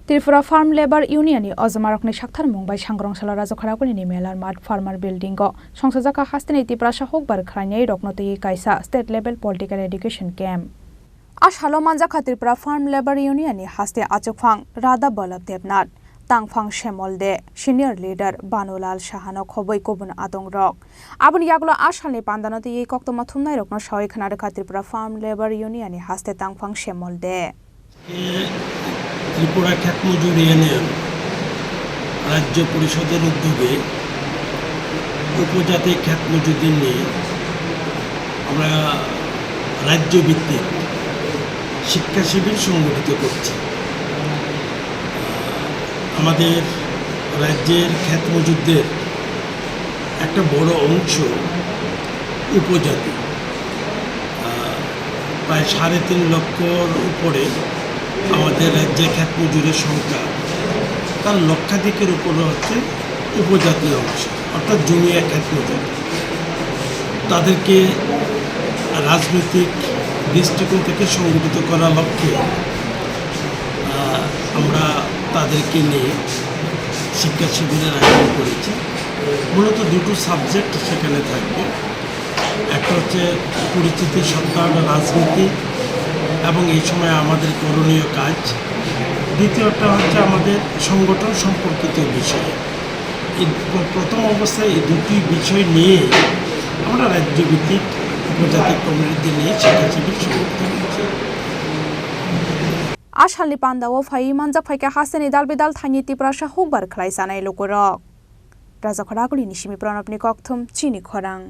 Tripura Farm Labor Union Ozamarokni Shaktar Mumbai Shangrong Sala Razokarakuni Melar Mad Farmer Building go Songsazaka Hasteni tiprasa hukbar khulainai rokno twioi kaisa state level political education camp. Ashalo manjaka Tripura Farm Labor Union haste achukphang Radha Balab Debnat Tangphang Shemolde senior leader Banulal Shahano khoboi kobun atong rok abun yaglo ashalni pandano twioi koktoma thumnai rokno shoi khanaraka Tripura Farm Labor Union haste tangphang Shemolde Tripura খ্যাত মজুর union রাজ্য পরিষদের উদ্যোগে উপজাতি খ্যাত মজুরদের নিয়ে আমরা রাজ্যভিত্তিক শিক্ষা শিবির সংগঠিত করছি। আমাদের রাজ্যের খ্যাত মজুরদের একটা বড় অংশ উপজাতি, প্রায় ৩.৫ লক্ষর উপরে আমাদের রাজ্যে খ্যাত মজুরের সংখ্যা, তার লক্ষাধিকের উপরে হচ্ছে উপজাতীয় অংশ অর্থাৎ জমিয়া খ্যাত মজুর। তাদেরকে রাজনৈতিক দৃষ্টিকোণ থেকে সংগঠিত করার লক্ষ্যে আমরা তাদেরকে নিয়ে শিক্ষা শিবিরের আয়োজন করেছি। মূলত দুটো সাবজেক্ট সেখানে থাকবে, একটা হচ্ছে পরিচিতি সত্তায়ন রাজনীতি এবং এই সময় আমাদের করণীয় কাজ, দ্বিতীয়টা হচ্ছে আমাদের সংগঠন সম্পর্কিত বিষয়। এই প্রথম অবস্থায় এই দুটি বিষয় নিয়ে আমরা রাজ্যভিত্তিক উপজাতি কমিউনিটি নিয়ে শিক্ষা শিবির সংগঠিত করছি। Ashalni panda o phai manjak phai ka Hasteni dal bidal thani tiprasa hukbar khulai sanai lokorok Raja Khorang ni shimi pranapni kokthum Chini Khorang